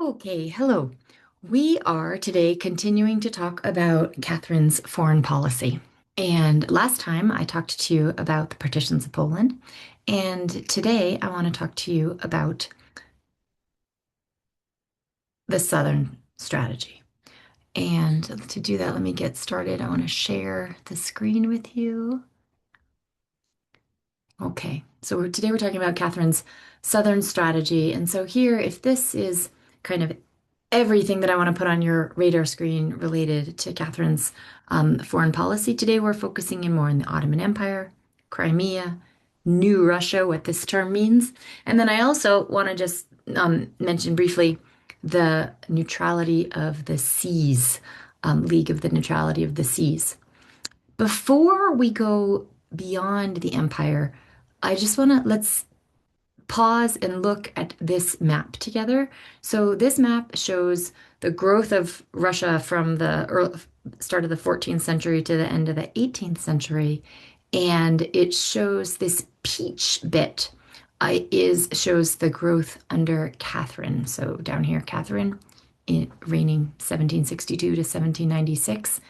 Okay, hello. We are today continuing to talk about Catherine's foreign policy. And last time I talked to you about the partitions of Poland. And today I want to talk to you about the Southern strategy. And to do that, let me get started. I want to share the screen with you. Okay, so today we're talking about Catherine's Southern strategy. And so here, if this is kind of everything that I want to put on your radar screen related to Catherine's foreign policy, today we're focusing in more on the Ottoman Empire, Crimea, New Russia, what this term means. And then I also want to just mention briefly the neutrality of the seas, League of the Neutrality of the Seas. Before we go beyond the empire, I just want to let's pause and look at this map together. So this map shows the growth of Russia from the start of the 14th century to the end of the 18th century, and it shows this peach bit shows the growth under Catherine. So down here, Catherine, reigning 1762 to 1796.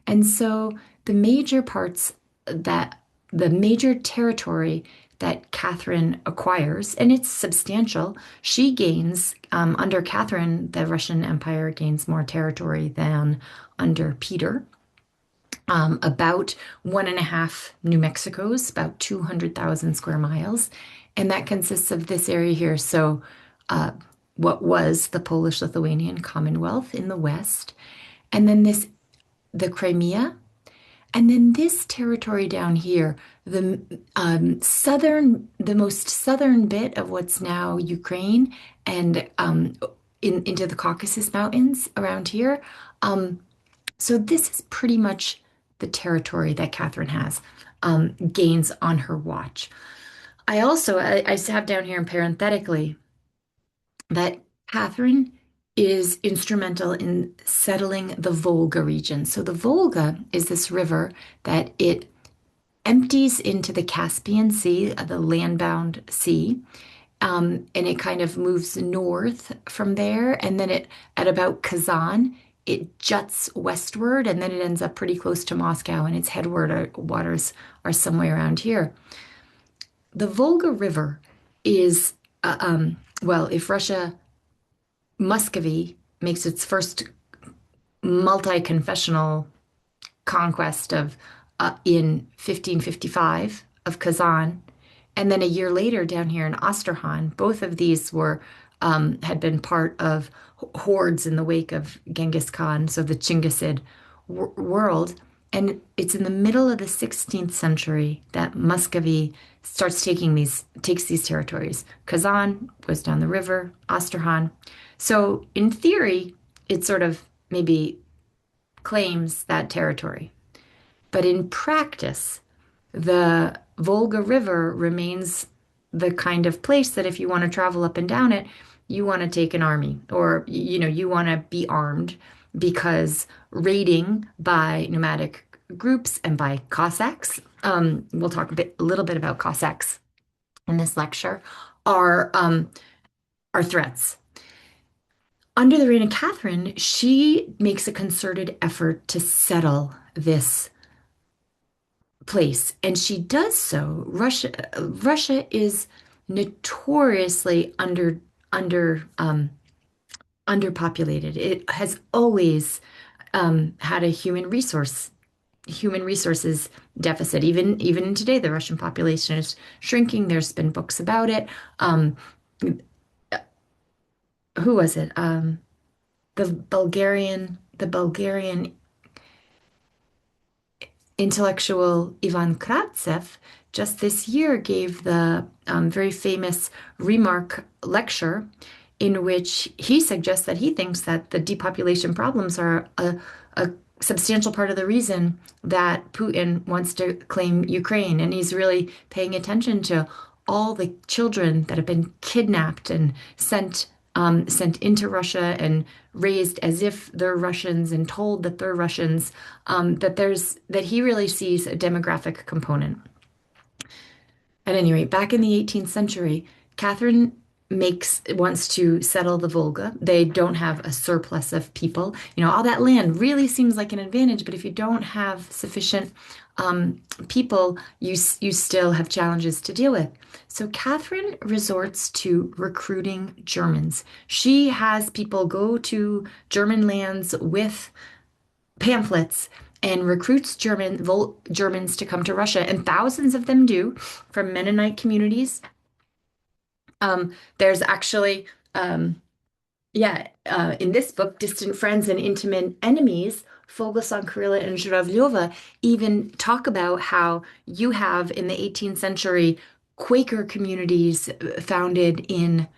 And so the major parts that the major territory that Catherine acquires, and it's substantial. She gains, under Catherine, the Russian Empire gains more territory than under Peter. About 1.5 New Mexicos, about 200,000 square miles. And that consists of this area here. So, what was the Polish-Lithuanian Commonwealth in the west, and then the Crimea, and then this territory down here, the most southern bit of what's now Ukraine, and into the Caucasus Mountains around here. So this is pretty much the territory that Catherine has gains on her watch. I have down here parenthetically that Catherine is instrumental in settling the Volga region. So the Volga is this river that it empties into the Caspian Sea, the land-bound sea, and it kind of moves north from there. And then at about Kazan, it juts westward, and then it ends up pretty close to Moscow, and its headward waters are somewhere around here. The Volga River is, well, if Muscovy makes its first multi-confessional conquest of in 1555 of Kazan, and then a year later down here in Astrahan. Both of these were had been part of hordes in the wake of Genghis Khan, so the Chinggisid world. And it's in the middle of the 16th century that Muscovy takes these territories. Kazan goes down the river, Astrahan. So in theory, it sort of maybe claims that territory. But in practice, the Volga River remains the kind of place that if you want to travel up and down it, you want to take an army, or you want to be armed, because raiding by nomadic groups and by Cossacks, we'll talk a little bit about Cossacks in this lecture, are threats. Under the reign of Catherine, she makes a concerted effort to settle this place, and she does so. Russia is notoriously underpopulated. It has always had a human resources deficit. Even today, the Russian population is shrinking. There's been books about it. Who was it? The Bulgarian intellectual Ivan Kravtsev just this year gave the very famous Remark lecture, in which he suggests that he thinks that the depopulation problems are a substantial part of the reason that Putin wants to claim Ukraine. And he's really paying attention to all the children that have been kidnapped and sent into Russia and raised as if they're Russians and told that they're Russians, that he really sees a demographic component. At any rate, back in the 18th century, Catherine makes wants to settle the Volga. They don't have a surplus of people. All that land really seems like an advantage, but if you don't have sufficient people, you still have challenges to deal with. So Catherine resorts to recruiting Germans. She has people go to German lands with pamphlets and recruits Germans to come to Russia, and thousands of them do from Mennonite communities. There's actually, yeah, in this book, Distant Friends and Intimate Enemies, Fogelsong Kurila and Żurawliowa even talk about how you have in the 18th century Quaker communities founded in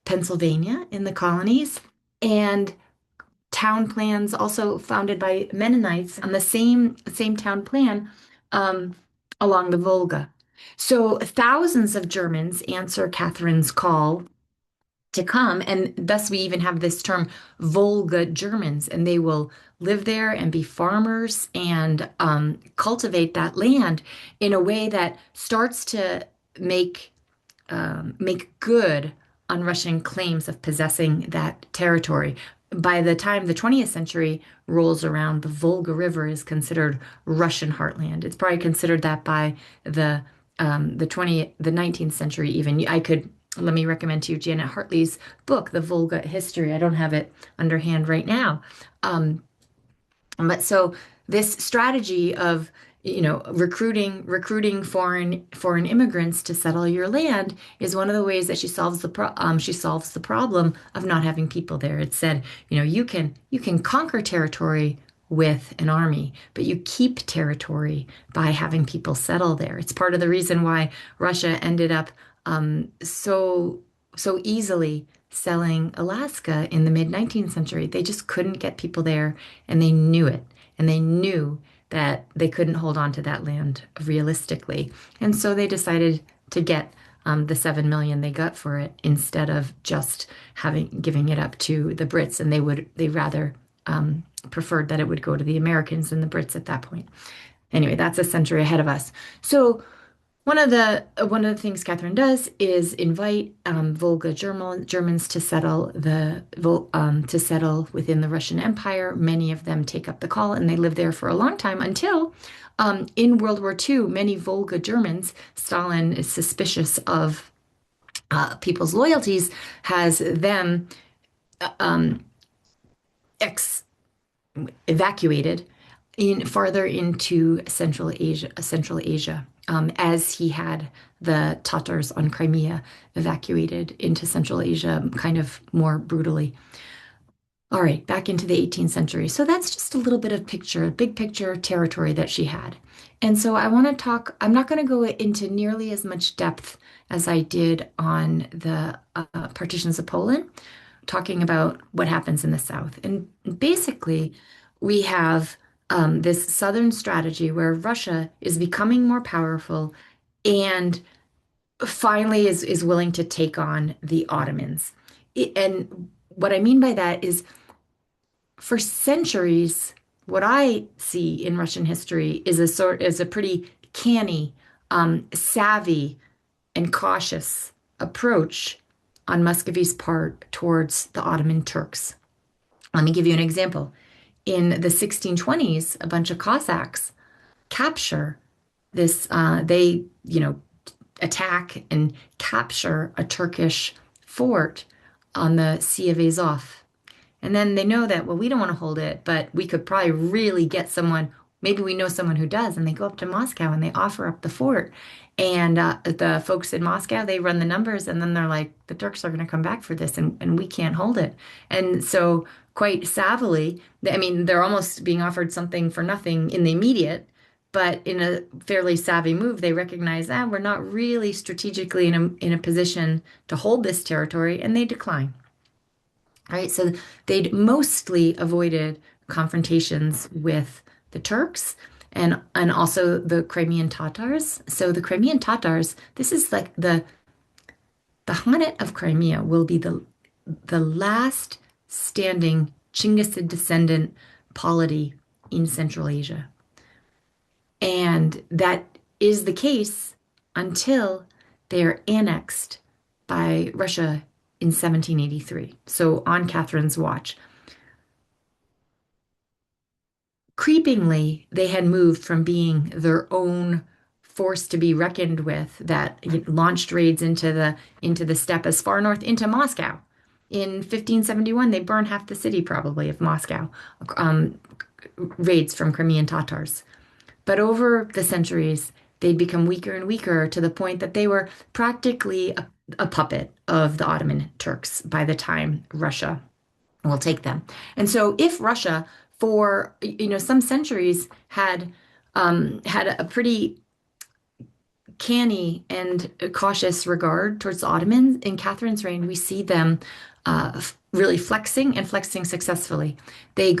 Pennsylvania in the colonies, and town plans also founded by Mennonites on the same town plan um, along the Volga. So thousands of Germans answer Catherine's call to come, and thus we even have this term Volga Germans, and they will live there and be farmers and cultivate that land in a way that starts to make good on Russian claims of possessing that territory. By the time the 20th century rolls around, the Volga River is considered Russian heartland. It's probably considered that by the 19th century even. Let me recommend to you Janet Hartley's book, The Volga History. I don't have it underhand right now. But so this strategy of recruiting foreign immigrants to settle your land is one of the ways that she solves the problem of not having people there. It said, you can conquer territory with an army, but you keep territory by having people settle there. It's part of the reason why Russia ended up so easily selling Alaska in the mid 19th century. They just couldn't get people there, and they knew it. And they knew that they couldn't hold on to that land realistically. And so they decided to get the 7 million they got for it instead of just giving it up to the Brits. And they rather preferred that it would go to the Americans and the Brits at that point. Anyway, that's a century ahead of us. So one of the things Catherine does is invite Volga Germans to settle within the Russian Empire. Many of them take up the call, and they live there for a long time until in World War II, many Volga Germans, Stalin is suspicious of people's loyalties, has them um, ex evacuated farther into Central Asia, as he had the Tatars on Crimea evacuated into Central Asia kind of more brutally. All right, back into the 18th century. So that's just a little bit of big picture territory that she had. And so I want to talk, I'm not going to go into nearly as much depth as I did on the partitions of Poland, talking about what happens in the South. And basically, we have this Southern strategy where Russia is becoming more powerful and finally is willing to take on the Ottomans. And what I mean by that is for centuries, what I see in Russian history is a pretty canny, savvy, and cautious approach on Muscovy's part towards the Ottoman Turks. Let me give you an example. In the 1620s, a bunch of Cossacks capture this, attack and capture a Turkish fort on the Sea of Azov. And then they know that, well, we don't want to hold it, but we could probably really get someone, maybe we know someone who does, and they go up to Moscow and they offer up the fort. And the folks in Moscow, they run the numbers, and then they're like, the Turks are going to come back for this, and we can't hold it. And so, quite savvily, I mean, they're almost being offered something for nothing in the immediate, but in a fairly savvy move, they recognize that we're not really strategically in a position to hold this territory, and they decline. Right? So they'd mostly avoided confrontations with the Turks and also the Crimean Tatars. So the Crimean Tatars, this is like the Khanate of Crimea will be the last standing Chinggisid descendant polity in Central Asia. And that is the case until they are annexed by Russia in 1783. So on Catherine's watch. Creepingly, they had moved from being their own force to be reckoned with that launched raids into the steppe as far north into Moscow. In 1571, they burned half the city probably of Moscow, um, raids from Crimean Tatars. But over the centuries, they'd become weaker and weaker to the point that they were practically a puppet of the Ottoman Turks by the time Russia will take them. And so if Russia for some centuries had a pretty canny and cautious regard towards the Ottomans, in Catherine's reign, we see them really flexing and flexing successfully. They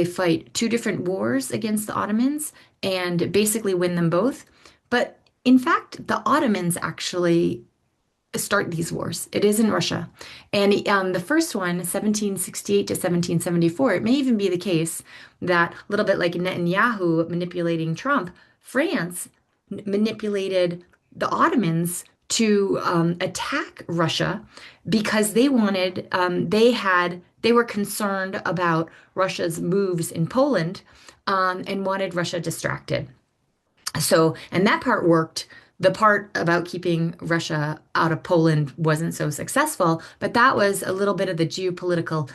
fight two different wars against the Ottomans and basically win them both. But in fact, the Ottomans actually start these wars. It is in Russia. And the first one, 1768 to 1774, it may even be the case that, a little bit like Netanyahu manipulating Trump, France manipulated the Ottomans to attack Russia because they were concerned about Russia's moves in Poland, and wanted Russia distracted. So, and that part worked. The part about keeping Russia out of Poland wasn't so successful, but that was a little bit of the geopolitical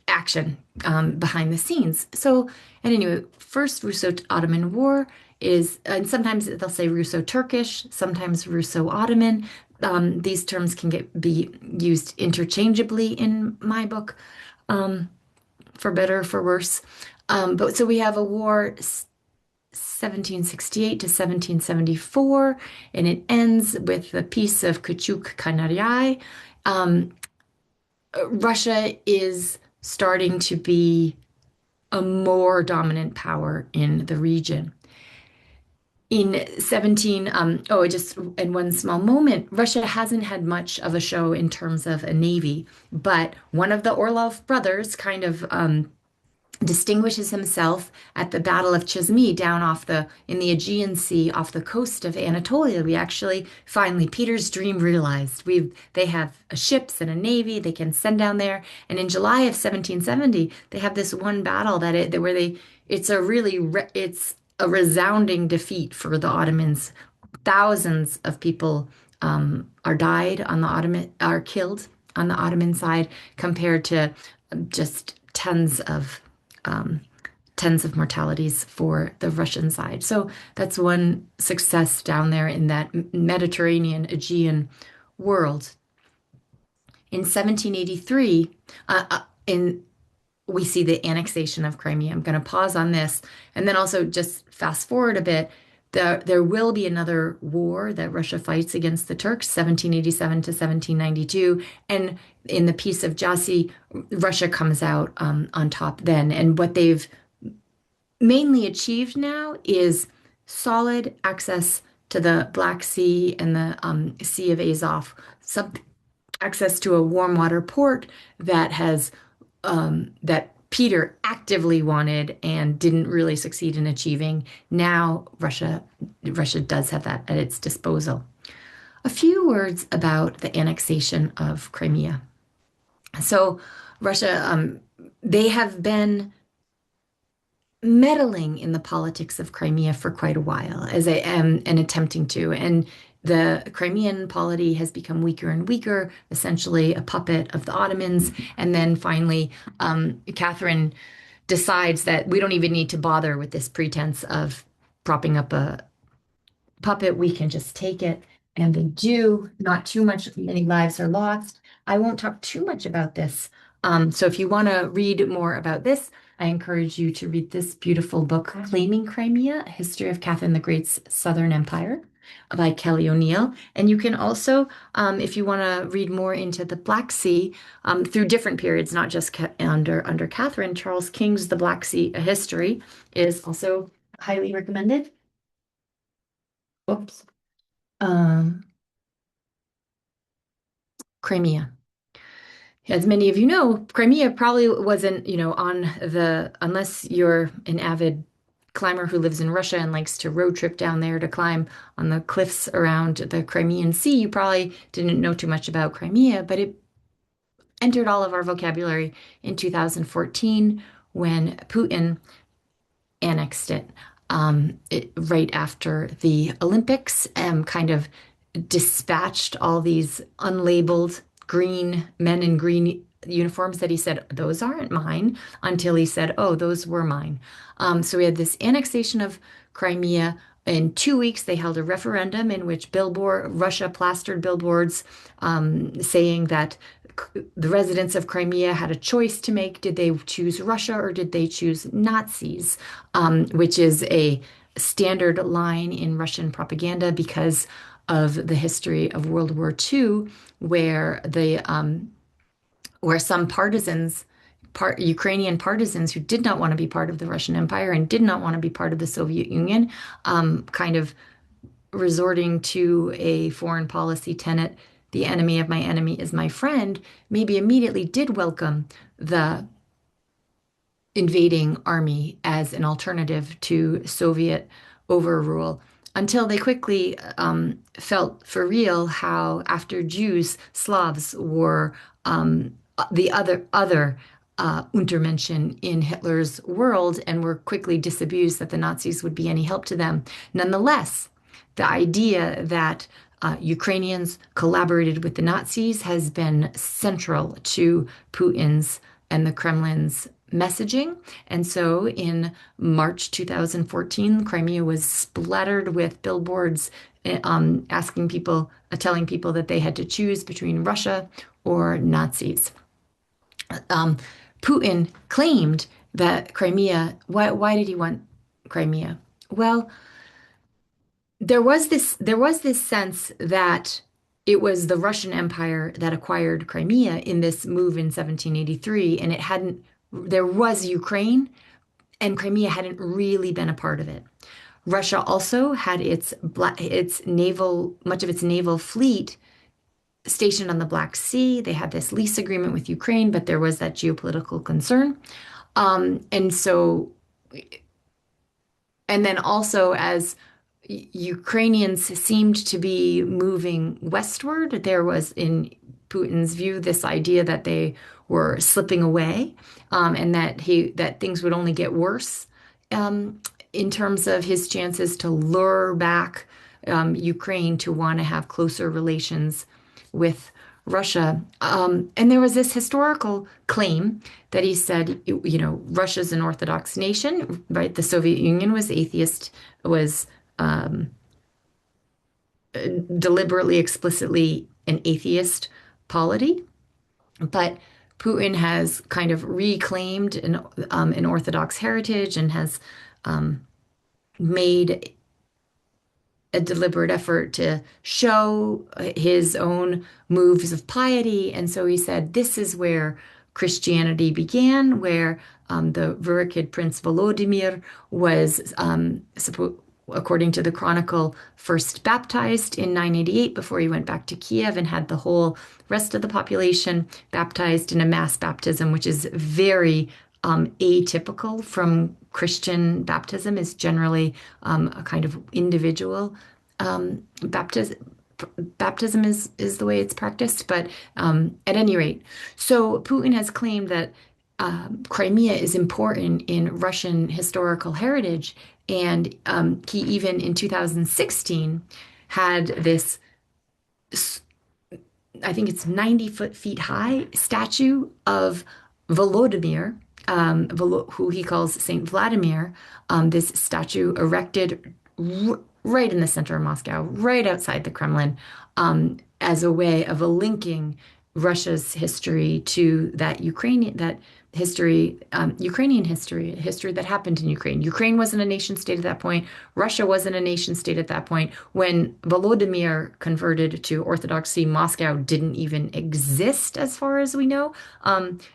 action behind the scenes. So, and anyway, first Russo-Ottoman War is, and sometimes they'll say Russo-Turkish, sometimes Russo-Ottoman. These terms can be used interchangeably in my book, for better or for worse. But so we have a war 1768 to 1774, and it ends with the Peace of Kachuk-Kanaryae. Um, Russia is starting to be a more dominant power in the region. In 17, just in one small moment, Russia hasn't had much of a show in terms of a navy, but one of the Orlov brothers kind of distinguishes himself at the Battle of Chizmi down in the Aegean Sea off the coast of Anatolia. We actually finally Peter's dream realized. They have ships and a navy they can send down there. And in July of 1770, they have this one battle it's a resounding defeat for the Ottomans. Thousands of people are killed on the Ottoman side compared to just um, tens of mortalities for the Russian side. So that's one success down there in that Mediterranean Aegean world. In 1783, we see the annexation of Crimea. I'm going to pause on this and then also just fast forward a bit. There will be another war that Russia fights against the Turks, 1787 to 1792. And in the Peace of Jassy, Russia comes out on top then. And what they've mainly achieved now is solid access to the Black Sea and the Sea of Azov, access to a warm water port that Peter actively wanted and didn't really succeed in achieving. Now Russia does have that at its disposal. A few words about the annexation of Crimea. So Russia, they have been meddling in the politics of Crimea for quite a while, as I am and attempting to. And the Crimean polity has become weaker and weaker, essentially a puppet of the Ottomans. And then finally, Catherine decides that we don't even need to bother with this pretense of propping up a puppet. We can just take it. And they do. Not too much, many lives are lost. I won't talk too much about this. So if you want to read more about this, I encourage you to read this beautiful book, Claiming Crimea, A History of Catherine the Great's Southern Empire by Kelly O'Neill. And you can also, if you want to read more into the Black Sea, through different periods, not just under Catherine, Charles King's The Black Sea, A History is also highly recommended. Oops. Crimea. As many of you know, Crimea probably wasn't, unless you're an avid climber who lives in Russia and likes to road trip down there to climb on the cliffs around the Crimean Sea, you probably didn't know too much about Crimea, but it entered all of our vocabulary in 2014 when Putin annexed it right after the Olympics, and kind of dispatched all these unlabeled green men in green uniforms that he said, those aren't mine, until he said, oh, those were mine. So we had this annexation of Crimea. In 2 weeks, they held a referendum in which Russia plastered billboards saying that the residents of Crimea had a choice to make. Did they choose Russia or did they choose Nazis? Which is a standard line in Russian propaganda because of the history of World War II, where some Ukrainian partisans who did not want to be part of the Russian Empire and did not want to be part of the Soviet Union, kind of resorting to a foreign policy tenet, the enemy of my enemy is my friend, maybe immediately did welcome the invading army as an alternative to Soviet overrule, until they quickly felt for real how, after Jews, Slavs were the other Untermenschen in Hitler's world, and were quickly disabused that the Nazis would be any help to them. Nonetheless, the idea that Ukrainians collaborated with the Nazis has been central to Putin's and the Kremlin's messaging. And so in March 2014, Crimea was splattered with billboards telling people that they had to choose between Russia or Nazis. Um, Putin claimed that why did he want Crimea? Well, there was this sense that it was the Russian Empire that acquired Crimea in this move in 1783, and there was Ukraine, and Crimea hadn't really been a part of it. Russia also had much of its naval fleet stationed on the Black Sea. They had this lease agreement with Ukraine, but there was that geopolitical concern. And so, and then also, as Ukrainians seemed to be moving westward, there was, in Putin's view, this idea that they were slipping away, and that things would only get worse in terms of his chances to lure back Ukraine to want to have closer relations with Russia. And there was this historical claim that he said, Russia's an Orthodox nation, right? The Soviet Union was atheist, was deliberately, explicitly an atheist polity. But Putin has kind of reclaimed an Orthodox heritage and has made a deliberate effort to show his own moves of piety. And so he said, this is where Christianity began, where the Virukid Prince Volodymyr was, according to the Chronicle, first baptized in 988 before he went back to Kiev, and had the whole rest of the population baptized in a mass baptism, which is very atypical from Christian baptism. Is generally a kind of individual baptism. Baptism is the way it's practiced, but at any rate, so Putin has claimed that Crimea is important in Russian historical heritage, and he even in 2016 had this, I think it's 90 feet high statue of Volodymyr, who he calls Saint Vladimir, this statue erected right in the center of Moscow, right outside the Kremlin, as a way of linking Russia's history to that Ukrainian history that happened in Ukraine. Ukraine wasn't a nation state at that point. Russia wasn't a nation state at that point. When Volodymyr converted to Orthodoxy, Moscow didn't even exist, as far as we know.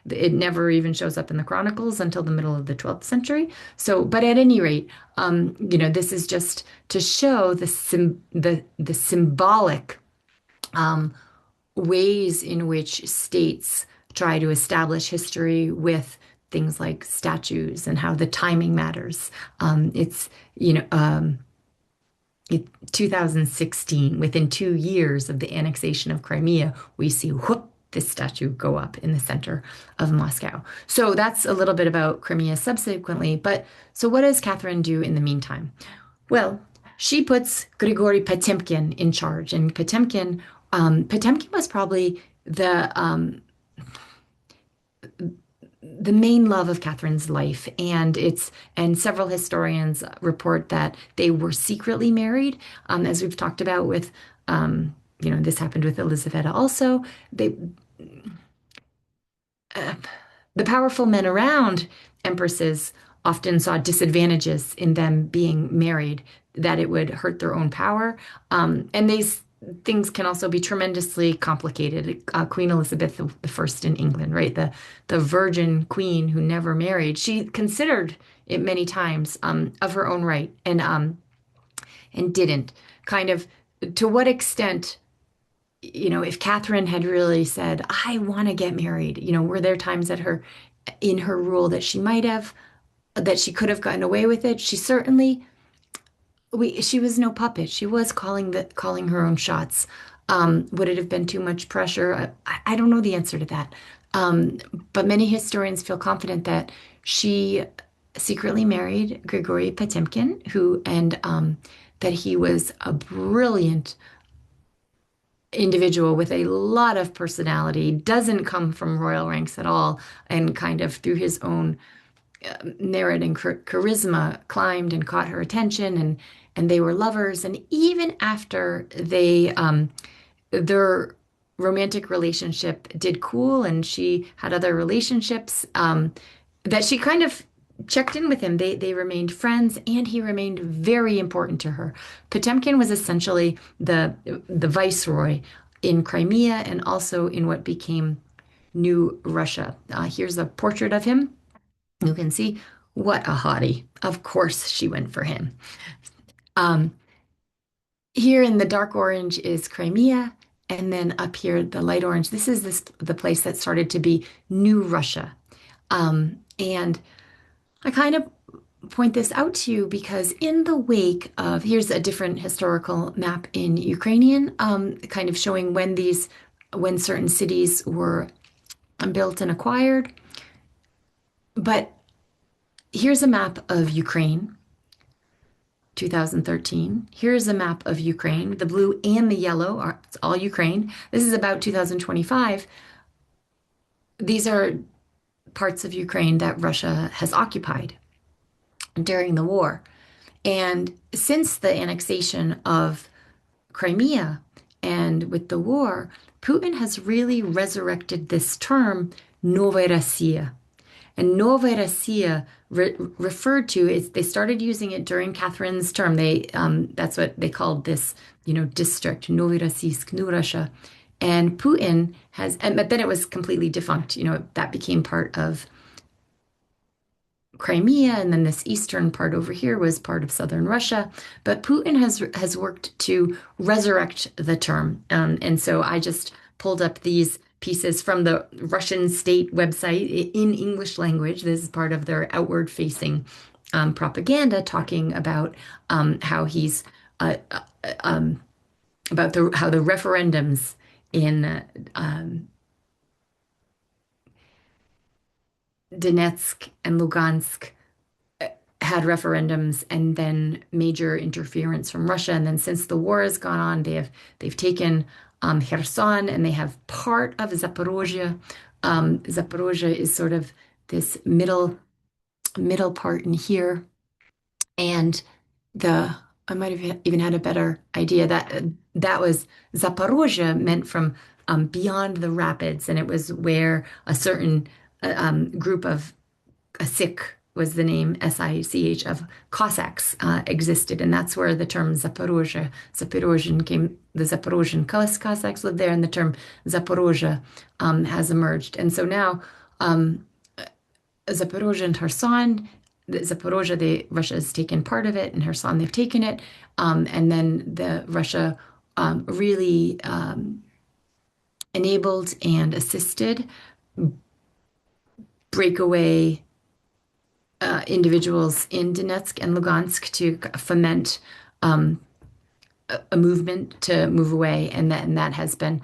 It never even shows up in the chronicles until the middle of the 12th century. So, but at any rate, this is just to show the symbolic ways in which states try to establish history with things like statues and how the timing matters. It's, you know, um, 2016, within 2 years of the annexation of Crimea, we see whoop, this statue go up in the center of Moscow. So that's a little bit about Crimea subsequently. But so what does Catherine do in the meantime? Well, she puts Grigory Potemkin in charge, and Potemkin was probably the main love of Catherine's life, and several historians report that they were secretly married, as we've talked about with this happened with Elizaveta also. They uh, the powerful men around empresses often saw disadvantages in them being married, that it would hurt their own power. And these things can also be tremendously complicated. Queen Elizabeth I in England, right? The virgin queen who never married, she considered it many times of her own right, and didn't. Kind of to what extent, if Catherine had really said, I want to get married, were there times in her rule that she could have gotten away with it? She certainly, she was no puppet. She was calling her own shots. Would it have been too much pressure? I don't know the answer to that. Um, but many historians feel confident that she secretly married Grigory Potemkin, and that he was a brilliant individual with a lot of personality, doesn't come from royal ranks at all, and kind of through his own merit and charisma climbed and caught her attention, and they were lovers. And even after their romantic relationship did cool and she had other relationships, that she kind of checked in with him. They remained friends, and he remained very important to her. Potemkin was essentially the viceroy in Crimea and also in what became New Russia. Here's a portrait of him. You can see what a hottie. Of course, she went for him. Um, Here in the dark orange is Crimea, and then up here, the light orange. This is the place that started to be New Russia. And I kind of point this out to you because in the wake of, here's a different historical map in Ukrainian, kind of showing when certain cities were built and acquired. But here's a map of Ukraine, 2013. Here's a map of Ukraine. The blue and the yellow are it's all Ukraine. This is about 2025. These are parts of Ukraine that Russia has occupied during the war. And since the annexation of Crimea and with the war, Putin has really resurrected this term, Novaya Россия. And Novaya Россия referred to is they started using it during Catherine's term. That's what they called this, district, Novorossiysk, New Russia. And Putin but then it was completely defunct. That became part of Crimea, and then this eastern part over here was part of southern Russia. But Putin has worked to resurrect the term, and so I just pulled up these pieces from the Russian state website in English language. This is part of their outward-facing propaganda, talking about how he's how the referendums in Donetsk and Lugansk had referendums, and then major interference from Russia. And then since the war has gone on, they've taken Kherson, and they have part of Zaporozhye. Zaporozhye is sort of this middle part in here, and the I might have even had a better idea that was Zaporozhye meant from beyond the rapids, and it was where a certain group of a Sikh was the name Sich of Cossacks existed, and that's where the term Zaporozhian came. The Zaporozhian Cossacks lived there, and the term Zaporozhye has emerged. And so now Zaporozhye and Kherson, Russia has taken part of it, and Kherson they've taken it, and then Russia really enabled and assisted breakaway individuals in Donetsk and Lugansk to foment um, a movement to move away, and that has been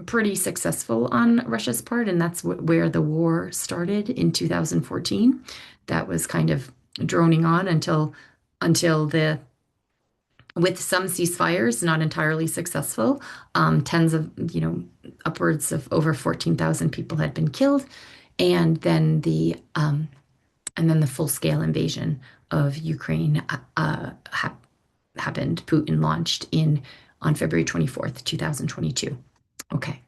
pretty successful on Russia's part, and that's where the war started in 2014. That was kind of droning on until the with some ceasefires not entirely successful. Tens of, upwards of over 14,000 people had been killed, and then the full-scale invasion of Ukraine happened. Putin launched in on February 24th, 2022. Okay.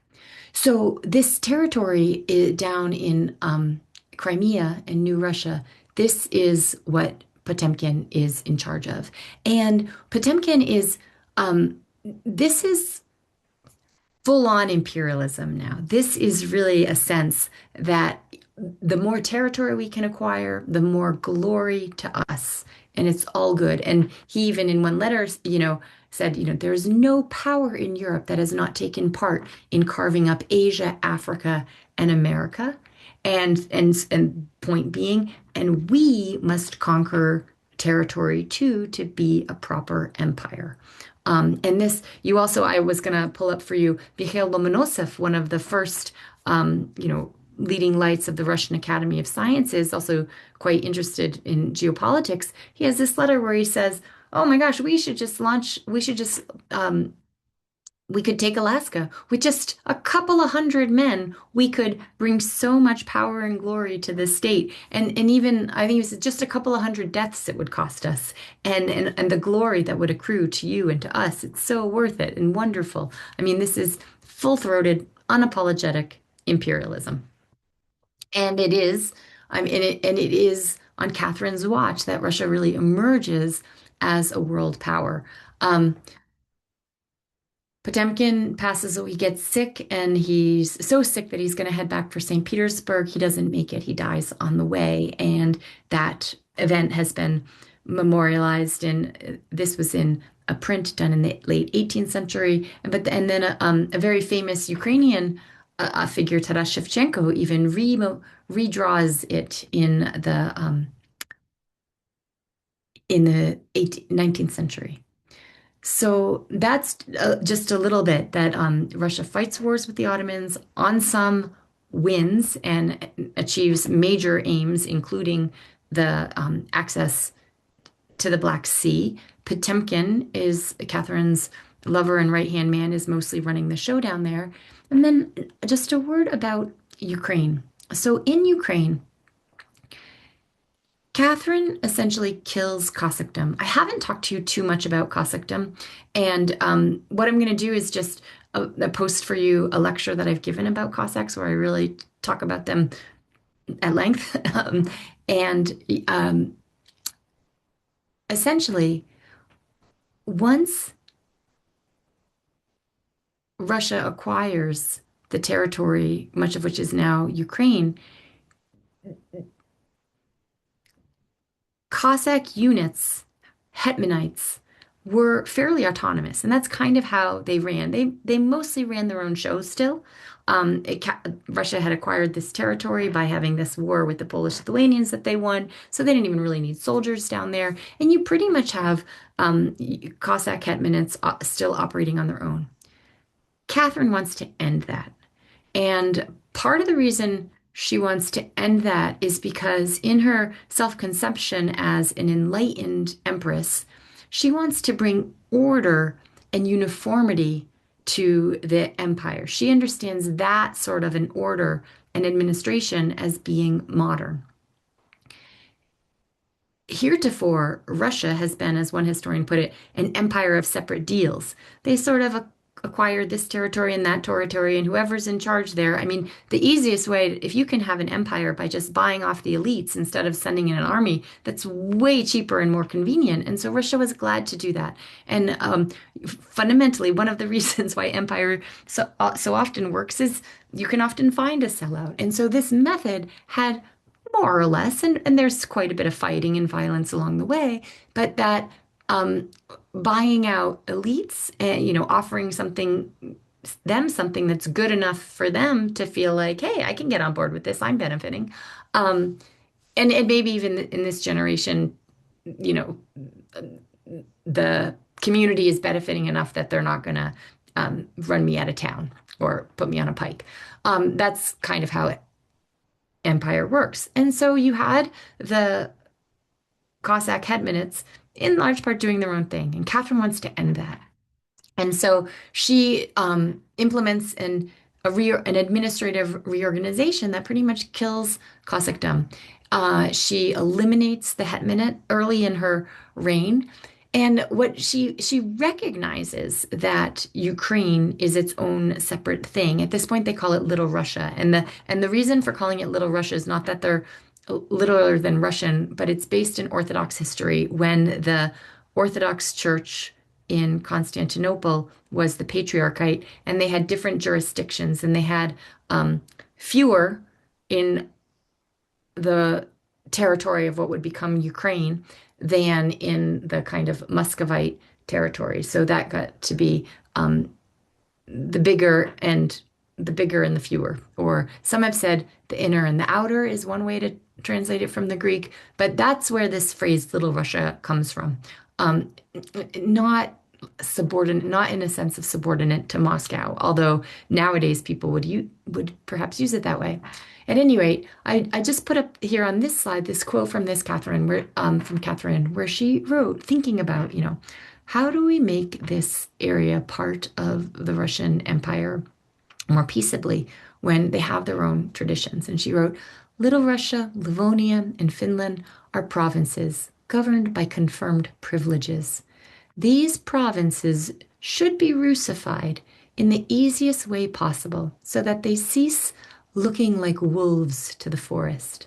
So this territory down in Crimea and New Russia, this is what Potemkin is in charge of. And Potemkin this is full on imperialism now. This is really a sense that the more territory we can acquire, the more glory to us. And it's all good. And he even in one letter, said, there's no power in Europe that has not taken part in carving up Asia, Africa, and America. And point being, and we must conquer territory too to be a proper empire. And this, I was going to pull up for you, Mikhail Lomonosov, one of the first, leading lights of the Russian Academy of Sciences, also quite interested in geopolitics. He has this letter where he says, "Oh my gosh, we could take Alaska with just a couple of hundred men. We could bring so much power and glory to the state, and even I think it was just a couple of hundred deaths it would cost us, and the glory that would accrue to you and to us. It's so worth it and wonderful. I mean, this is full-throated, unapologetic imperialism, and it is. It is on Catherine's watch that Russia really emerges as a world power. Um, Potemkin passes, he gets sick, and he's so sick that he's going to head back for St. Petersburg. He doesn't make it. He dies on the way, and that event has been memorialized this was in a print done in the late 18th century. And then a very famous Ukrainian figure, Taras Shevchenko, even redraws it in the 19th century. So that's just a little bit that Russia fights wars with the Ottomans, on some wins and achieves major aims, including the access to the Black Sea. Potemkin is Catherine's lover and right-hand man, is mostly running the show down there. And then just a word about Ukraine. So in Ukraine, Catherine essentially kills Cossackdom. I haven't talked to you too much about Cossackdom, and what I'm going to do is just post for you a lecture that I've given about Cossacks where I really talk about them at length. And essentially, once Russia acquires the territory, much of which is now Ukraine, Cossack units, hetmanites, were fairly autonomous, and that's kind of how they ran. They mostly ran their own shows still. Russia had acquired this territory by having this war with the Polish-Lithuanians that they won, so they didn't even really need soldiers down there. And you pretty much have Cossack hetmanates still operating on their own. Catherine wants to end that. And part of the reason she wants to end that is because in her self-conception as an enlightened empress, she wants to bring order and uniformity to the empire. She understands that sort of an order and administration as being modern. Heretofore, Russia has been, as one historian put it, an empire of separate deals. They sort of acquired this territory and that territory, and whoever's in charge there. I mean, the easiest way, if you can have an empire by just buying off the elites instead of sending in an army, that's way cheaper and more convenient. And so Russia was glad to do that. And fundamentally, one of the reasons why empire so often works is you can often find a sellout. And so this method had more or less, and there's quite a bit of fighting and violence along the way, but that buying out elites and offering something them something that's good enough for them to feel like, hey, I can get on board with this. I'm benefiting. Um, and maybe even in this generation, you know, the community is benefiting enough that they're not going to run me out of town or put me on a pike. That's kind of how empire works. And so you had the Cossack hetmanates in large part doing their own thing, and Catherine wants to end that. And so she implements an administrative reorganization that pretty much kills Cossackdom. She eliminates the hetmanate early in her reign. And what she recognizes that Ukraine is its own separate thing. At this point, they call it Little Russia, and the reason for calling it Little Russia is not that they're littler than Russian, but it's based in Orthodox history when the Orthodox Church in Constantinople was the Patriarchate, and they had different jurisdictions, and they had fewer in the territory of what would become Ukraine than in the kind of Muscovite territory. So that got to be the bigger and the fewer. Or some have said the inner and the outer is one way to translate it from the Greek, but that's where this phrase Little Russia comes from. Um, Not subordinate, not in a sense of subordinate to Moscow, although nowadays people would perhaps use it that way. At any rate, I just put up here on this slide this quote from this Catherine, from Catherine, where she wrote, thinking about, how do we make this area part of the Russian Empire more peaceably when they have their own traditions? And she wrote, Little Russia, Livonia, and Finland are provinces governed by confirmed privileges. These provinces should be Russified in the easiest way possible so that they cease looking like wolves to the forest.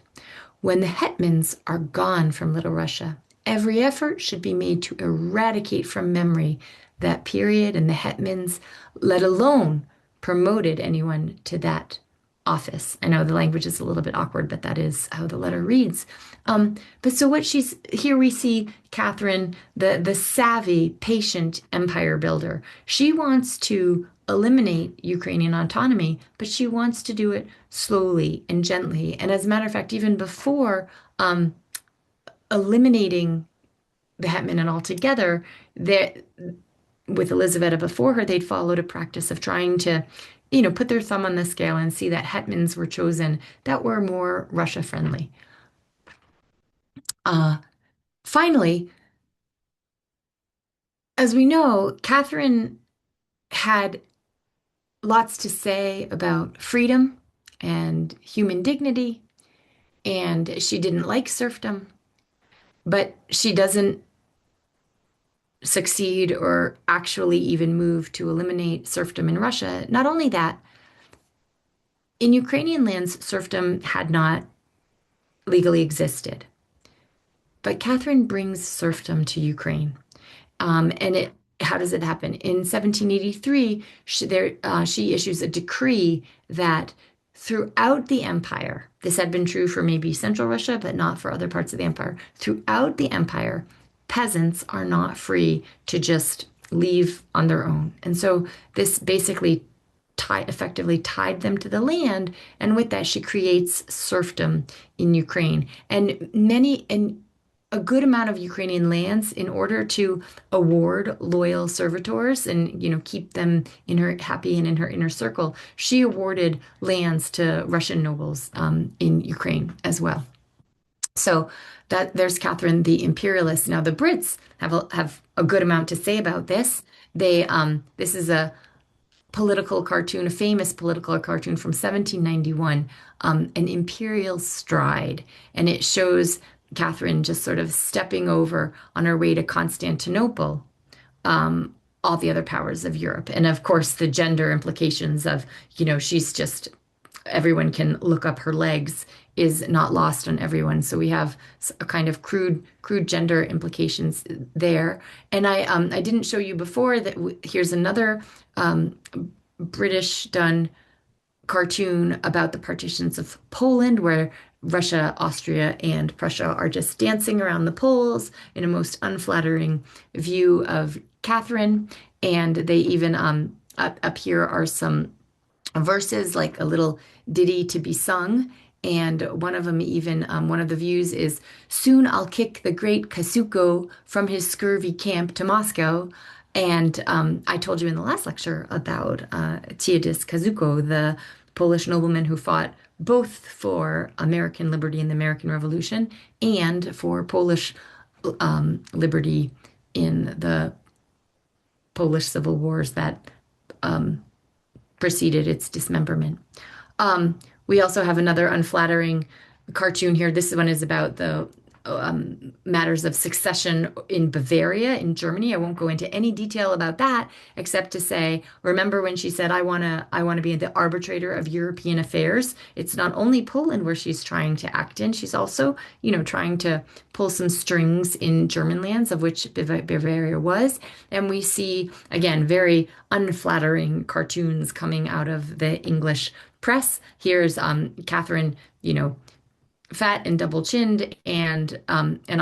When the hetmans are gone from Little Russia, every effort should be made to eradicate from memory that period and the hetmans, let alone promoted anyone to that office. I know the language is a little bit awkward, but that is how the letter reads. But so what she's here we see Catherine, the savvy, patient empire builder. She wants to eliminate Ukrainian autonomy, but she wants to do it slowly and gently. And as a matter of fact, even before eliminating the hetman altogether, with Elizaveta before her, they'd followed a practice of trying to, put their thumb on the scale and see that hetmans were chosen that were more Russia friendly. Finally, as we know, Catherine had lots to say about freedom and human dignity, and she didn't like serfdom, but she doesn't succeed or actually even move to eliminate serfdom in Russia. Not only that, in Ukrainian lands, serfdom had not legally existed. But Catherine brings serfdom to Ukraine. How does it happen? In 1783, she issues a decree that throughout the empire, this had been true for maybe Central Russia, but not for other parts of the empire. Throughout the empire, peasants are not free to just leave on their own. And so this basically effectively tied them to the land. And with that, she creates serfdom in Ukraine. And a good amount of Ukrainian lands, in order to award loyal servitors and keep them in her happy and in her inner circle, she awarded lands to Russian nobles in Ukraine as well. So that there's Catherine the imperialist. Now the Brits have a good amount to say about this. This is a political cartoon, a famous political cartoon from 1791, an imperial stride, and it shows Catherine just sort of stepping over on her way to Constantinople, all the other powers of Europe. And of course, the gender implications of, she's just, everyone can look up her legs is not lost on everyone. So we have a kind of crude gender implications there. And I didn't show you before that here's another British done cartoon about the partitions of Poland, where Russia, Austria, and Prussia are just dancing around the poles in a most unflattering view of Catherine. And they even up here are some verses, like a little ditty to be sung. And one of them, even one of the views is, soon I'll kick the great Kasuko from his scurvy camp to Moscow. And I told you in the last lecture about Tadeusz Kazuko, the Polish nobleman who fought both for American liberty in the American Revolution and for Polish liberty in the Polish civil wars that um, preceded its dismemberment. We also have another unflattering cartoon here. This one is about the matters of succession in Bavaria, in Germany. I won't go into any detail about that, except to say, remember when she said, I want to be the arbitrator of European affairs? It's not only Poland where she's trying to act in, she's also, trying to pull some strings in German lands, of which Bavaria was. And we see, again, very unflattering cartoons coming out of the English press. Here's Catherine, fat and double-chinned, and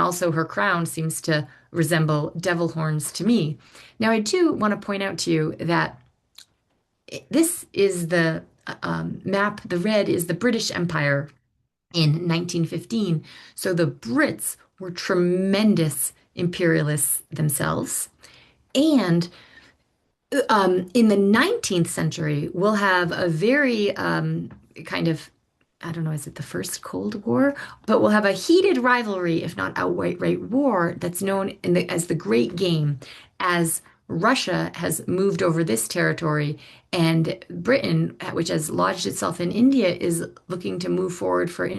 also her crown seems to resemble devil horns to me. Now, I do want to point out to you that this is the map. The red is the British Empire in 1915. So the Brits were tremendous imperialists themselves. And in the 19th century, we'll have a very kind of, I don't know, is it the first Cold War? But we'll have a heated rivalry, if not outright war, that's known as the Great Game, as Russia has moved over this territory, and Britain, which has lodged itself in India, is looking to move forward for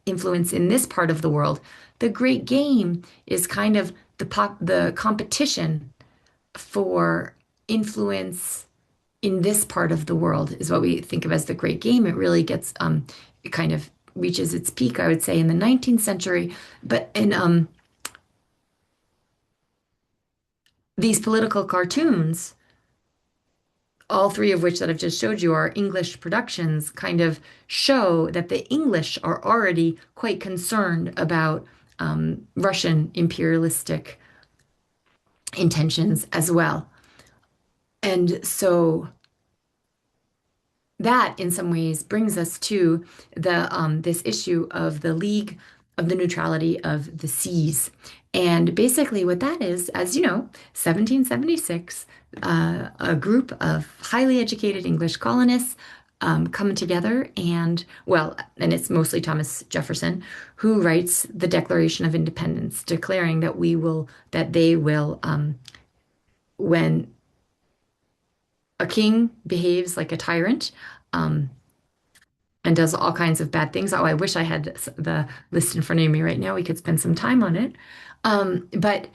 influence in this part of the world. The Great Game is kind of the competition for influence in this part of the world is what we think of as the Great Game. It really gets it kind of reaches its peak, I would say, in the 19th century. But in these political cartoons, all three of which that I've just showed you are English productions, kind of show that the English are already quite concerned about Russian imperialistic intentions as well. And so that in some ways brings us to the this issue of the League of the Neutrality of the Seas. And basically what that is, as you know, 1776, a group of highly educated English colonists come together and it's mostly Thomas Jefferson who writes the Declaration of Independence, declaring that they will, when a king behaves like a tyrant, um, and does all kinds of bad things. Oh, I wish I had the list in front of me right now. We could spend some time on it. But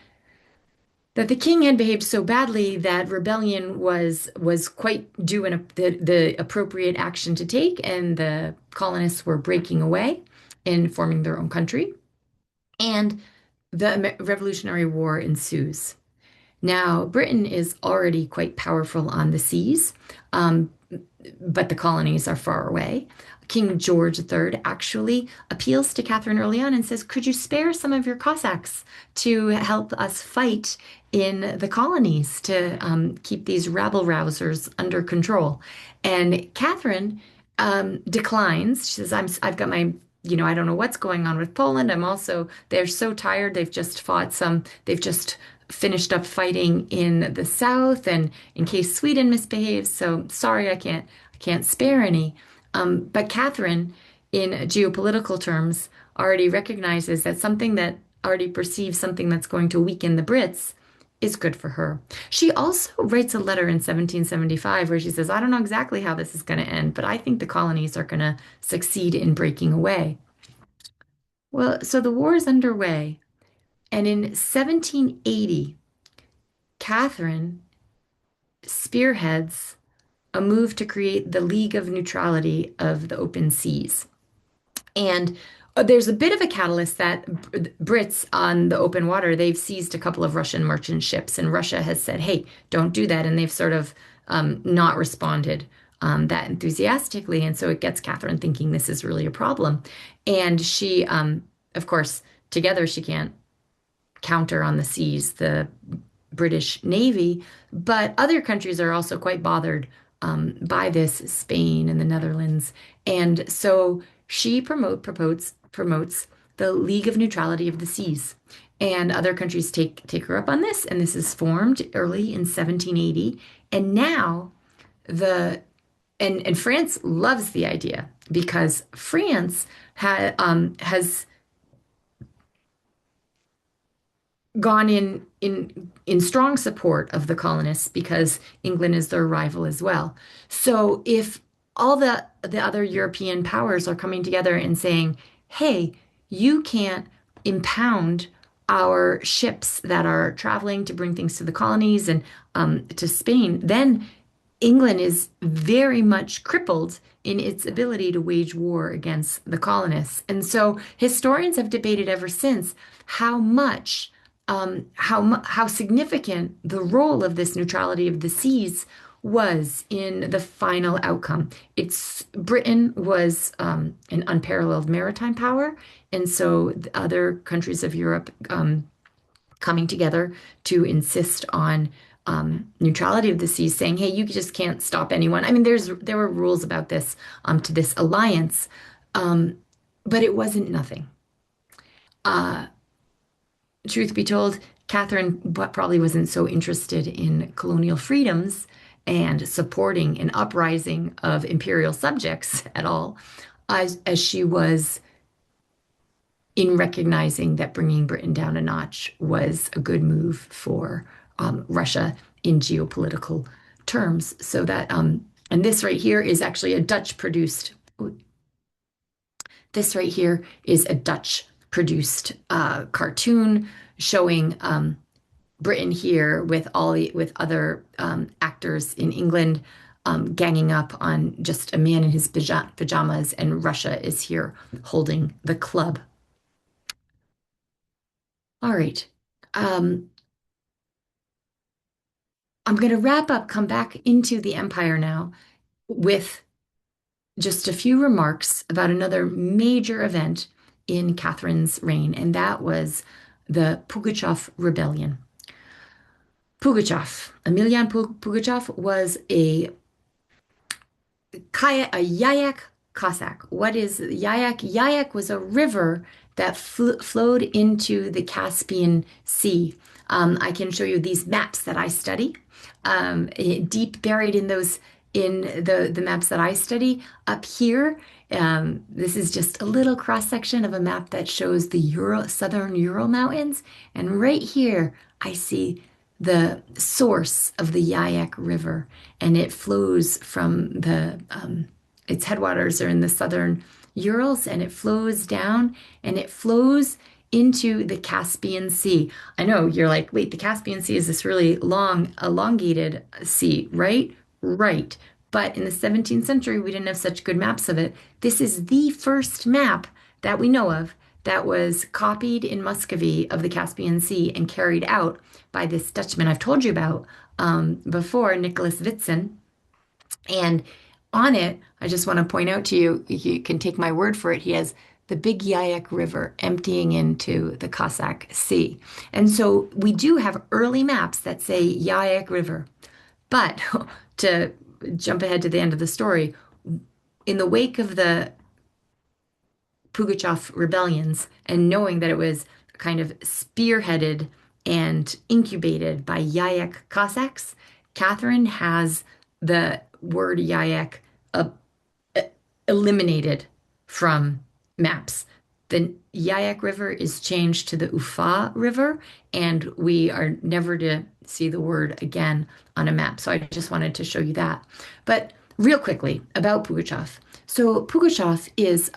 that the king had behaved so badly that rebellion was quite due in the appropriate action to take, and the colonists were breaking away and forming their own country, and the Revolutionary War ensues. Now, Britain is already quite powerful on the seas, but the colonies are far away. King George III actually appeals to Catherine early on and says, could you spare some of your Cossacks to help us fight in the colonies to keep these rabble-rousers under control? And Catherine declines. She says, I've got my, I don't know what's going on with Poland. They're so tired. They've just finished up fighting in the south, and in case Sweden misbehaves. So sorry, I can't spare any. But Catherine, in geopolitical terms, already recognizes that something that already perceives something that's going to weaken the Brits is good for her. She also writes a letter in 1775 where she says, I don't know exactly how this is going to end, but I think the colonies are going to succeed in breaking away. Well, so the war is underway. And in 1780, Catherine spearheads a move to create the League of Neutrality of the Open Seas. And there's a bit of a catalyst that Brits on the open water, they've seized a couple of Russian merchant ships, and Russia has said, hey, don't do that. And they've sort of not responded that enthusiastically. And so it gets Catherine thinking this is really a problem. And she, of course, together she can't counter on the seas the British Navy, but other countries are also quite bothered by this, Spain and the Netherlands. And so she promotes the League of Neutrality of the Seas. And other countries take her up on this, and this is formed early in 1780. And now the and France loves the idea because France has gone in strong support of the colonists because England is their rival as well. So if all the other European powers are coming together and saying, "Hey, you can't impound our ships that are traveling to bring things to the colonies and to Spain," then England is very much crippled in its ability to wage war against the colonists. And so historians have debated ever since how much, how significant the role of this neutrality of the seas was in the final outcome. It's Britain was an unparalleled maritime power, and so the other countries of Europe coming together to insist on neutrality of the seas, saying, "Hey, you just can't stop anyone." I mean, there were rules about this to this alliance, um, but it wasn't nothing. Uh, Truth be told, Catherine probably wasn't so interested in colonial freedoms and supporting an uprising of imperial subjects at all, as she was in recognizing that bringing Britain down a notch was a good move for Russia in geopolitical terms. So that, and this right here is actually a Dutch produced, this right here is a Dutch produced cartoon showing Britain here with with other actors in England ganging up on just a man in his pajamas, and Russia is here holding the club. All right. Um, I'm going to wrap up, come back into the empire now with just a few remarks about another major event in Catherine's reign, and that was the Pugachev Rebellion. Emilian Pugachev was a Yayak Cossack. What is Yayak? Yayak was a river that flowed into the Caspian Sea. I can show you these maps that I study, deep buried in those in the maps that I study. Up here, this is just a little cross section of a map that shows the southern Ural Mountains, and right here I see the source of the Yayak River, and it flows from its headwaters are in the southern Urals, and it flows down and it flows into the Caspian Sea. I know you're like, wait, the Caspian Sea is this really long, elongated sea, right? Right. But in the 17th century, we didn't have such good maps of it. This is the first map that we know of that was copied in Muscovy of the Caspian Sea and carried out by this Dutchman I've told you about before, Nicholas Witsen. And on it, I just want to point out to you, you can take my word for it, he has the big Yayak River emptying into the Cossack Sea. And so we do have early maps that say Yayak River. But to jump ahead to the end of the story, in the wake of the Pugachev rebellions and knowing that it was kind of spearheaded and incubated by Yayak Cossacks, Catherine has the word Yayak uh, eliminated from maps. The Yayak River is changed to the Ufa River, and we are never to see the word again on a map. So I just wanted to show you that. But real quickly about Pugachev. So Pugachev is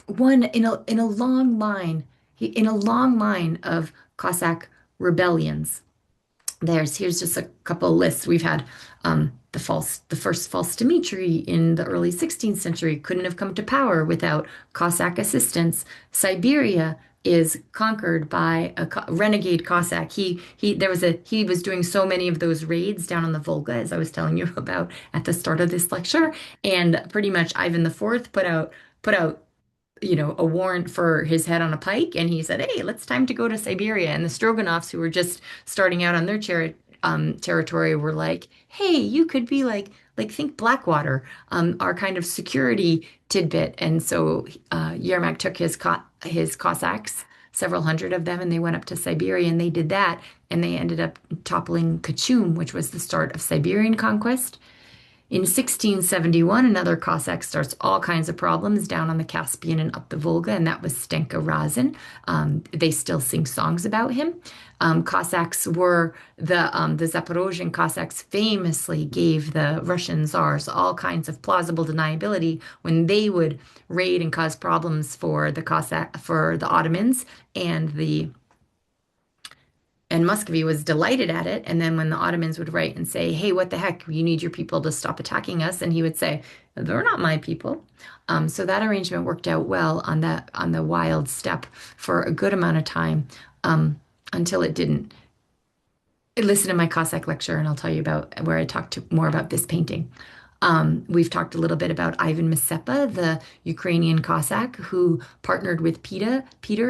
one in a long line, in a long line of Cossack rebellions. Here's just a couple lists. We've had the first false Dmitri in the early 16th century couldn't have come to power without Cossack assistance. Siberia is conquered by a renegade Cossack. He was doing so many of those raids down on the Volga, as I was telling you about at the start of this lecture, and pretty much Ivan IV put out a warrant for his head on a pike, and he said, "Hey, it's time to go to Siberia." And the Stroganovs, who were just starting out on their territory, were like, "Hey, you could be like think Blackwater, our kind of security tidbit." And so Yermak took his Cossacks, several hundred of them, and they went up to Siberia, and they did that, and they ended up toppling Kachum, which was the start of Siberian conquest. In 1671, another Cossack starts all kinds of problems down on the Caspian and up the Volga, and that was Stenka Razin. They still sing songs about him. Cossacks were the Zaporozhian Cossacks famously gave the Russian Tsars all kinds of plausible deniability when they would raid and cause problems for the Ottomans, and Muscovy was delighted at it. And then when the Ottomans would write and say, "Hey, what the heck? You need your people to stop attacking us," and he would say, "They're not my people." So that arrangement worked out well on the wild steppe for a good amount of time, until it didn't. Listen to my Cossack lecture, and I'll tell you about where I more about this painting. We've talked a little bit about Ivan Mazepa, the Ukrainian Cossack who partnered with Peter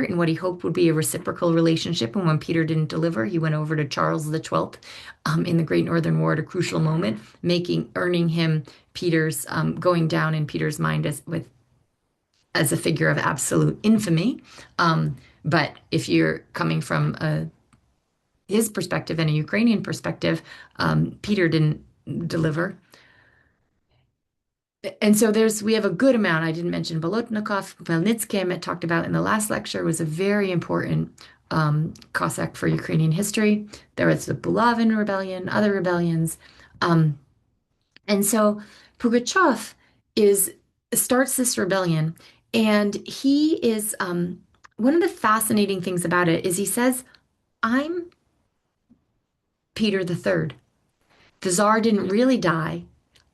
in what he hoped would be a reciprocal relationship. And when Peter didn't deliver, he went over to Charles the 12th in the Great Northern War at a crucial moment, earning him Peter's going down in Peter's mind as a figure of absolute infamy. But if you're coming from his perspective and a Ukrainian perspective, Peter didn't deliver. And so we have a good amount. I didn't mention Bolotnikov. Khmelnytsky, I talked about in the last lecture, was a very important Cossack for Ukrainian history. There was the Bulavin Rebellion, other rebellions. Um, and so Pugachev is starts this rebellion, and he is one of the fascinating things about it is he says, "I'm Peter the Third. The Tsar didn't really die.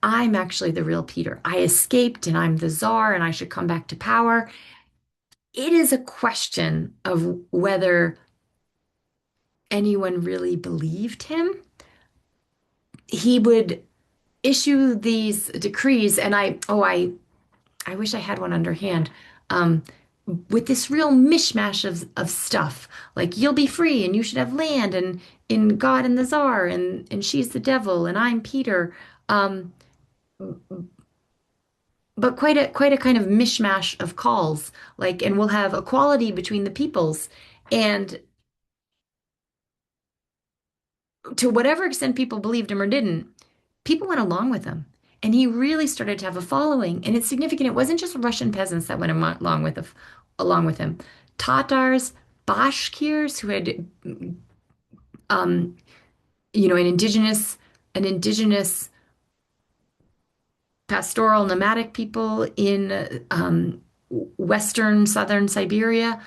I'm actually the real Peter. I escaped and I'm the czar and I should come back to power." It is a question of whether anyone really believed him. He would issue these decrees, and I wish I had one underhand, um, with this real mishmash of stuff, like you'll be free and you should have land and in God and the Czar and she's the devil and I'm Peter. Um, but quite a kind of mishmash of calls, like, and we'll have equality between the peoples. And to whatever extent people believed him or didn't, people went along with him. And he really started to have a following. And it's significant. It wasn't just Russian peasants that went along with him. Tatars, Bashkirs, who had um, an indigenous pastoral nomadic people in western southern Siberia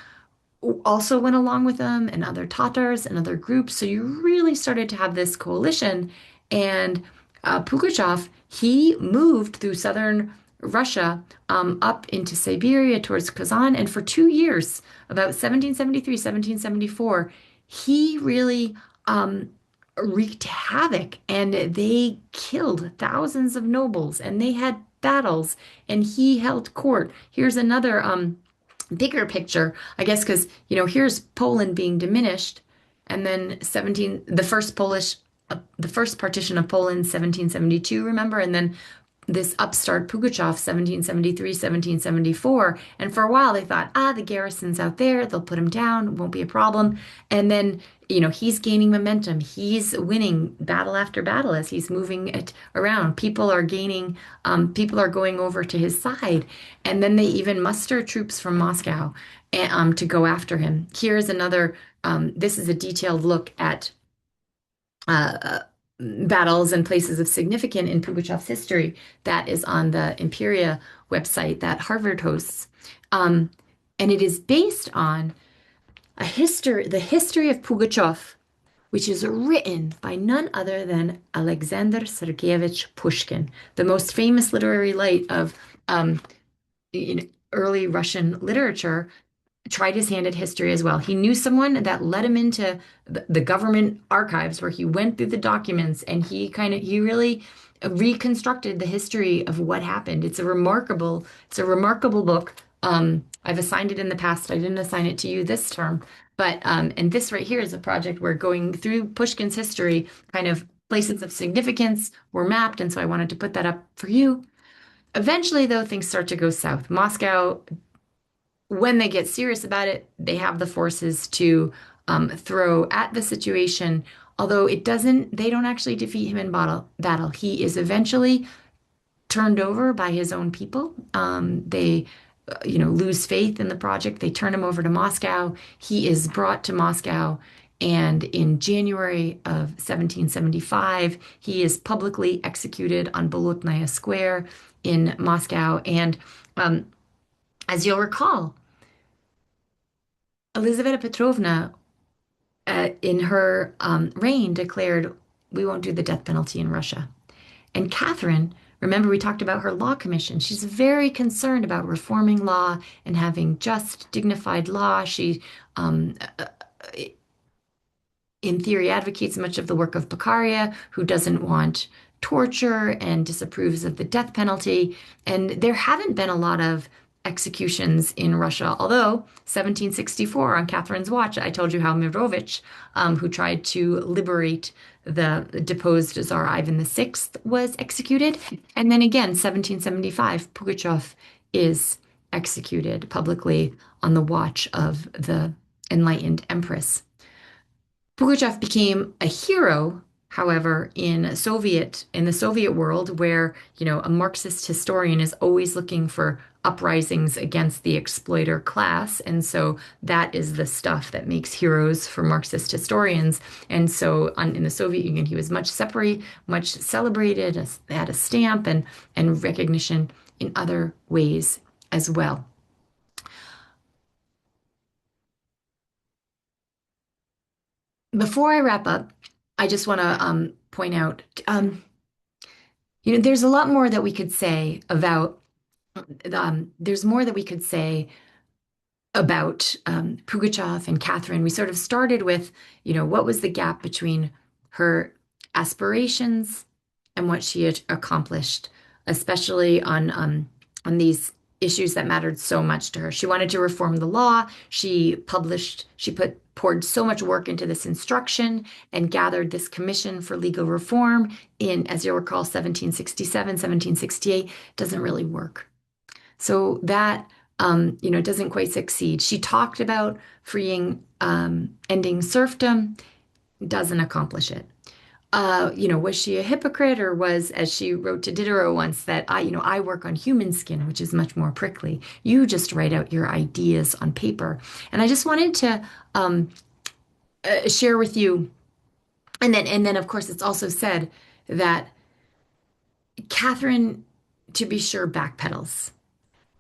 also went along with them, and other Tatars and other groups. So you really started to have this coalition. And Pugachev, he moved through southern Russia up into Siberia towards Kazan. And for 2 years, about 1773, 1774, he really wreaked havoc, and they killed thousands of nobles, and they had battles, and he held court. Here's another bigger picture, I guess, because here's Poland being diminished, and then the first partition of Poland, 1772, remember, and then this upstart Pugachev, 1773, 1774. And for a while they thought, the garrison's out there, they'll put him down, it won't be a problem. And then, he's gaining momentum. He's winning battle after battle as he's moving it around. People are going over to his side. And then they even muster troops from Moscow to go after him. Here's this is a detailed look at uh, battles and places of significance in Pugachev's history that is on the Imperia website that Harvard hosts. Um, and it is based on the history of Pugachev, which is written by none other than Alexander Sergeyevich Pushkin, the most famous literary light of early Russian literature. Tried his hand at history as well. He knew someone that led him into the government archives where he went through the documents, and he really reconstructed the history of what happened. It's a remarkable book. I've assigned it in the past. I didn't assign it to you this term, but and this right here is a project where going through Pushkin's history, kind of places of significance were mapped, and so I wanted to put that up for you. Eventually, though, things start to go south. Moscow, when they get serious about it, they have the forces to throw at the situation. Although they don't actually defeat him in battle. He is eventually turned over by his own people. They lose faith in the project. They turn him over to Moscow. He is brought to Moscow, and in January of 1775, he is publicly executed on Bolotnaya Square in Moscow. And um, as you'll recall, Elizaveta Petrovna, in her reign, declared, "We won't do the death penalty in Russia." And Catherine, remember we talked about her law commission. She's very concerned about reforming law and having just, dignified law. She, um, in theory, advocates much of the work of Beccaria, who doesn't want torture and disapproves of the death penalty. And there haven't been a lot of executions in Russia, although 1764 on Catherine's watch, I told you how Mirovich, who tried to liberate the deposed Tsar Ivan VI, was executed. And then again, 1775, Pugachev is executed publicly on the watch of the enlightened empress. Pugachev became a hero, however, in the Soviet world, where, a Marxist historian is always looking for uprisings against the exploiter class. And so that is the stuff that makes heroes for Marxist historians. And so in the Soviet Union, he was much celebrated, had a stamp and recognition in other ways as well. Before I wrap up, I just want to point out, there's a lot more that we could say about, there's more that we could say about Pugachev and Catherine. We sort of started with, what was the gap between her aspirations and what she had accomplished, especially on these issues that mattered so much to her. She wanted to reform the law. Poured so much work into this instruction and gathered this commission for legal reform in, as you'll recall, 1767, 1768. Doesn't really work. So that, doesn't quite succeed. She talked about ending serfdom, doesn't accomplish it. Was she a hypocrite, or was, as she wrote to Diderot once, that I work on human skin, which is much more prickly. You just write out your ideas on paper. And I just wanted to share with you, and then of course it's also said that Catherine, to be sure, backpedals.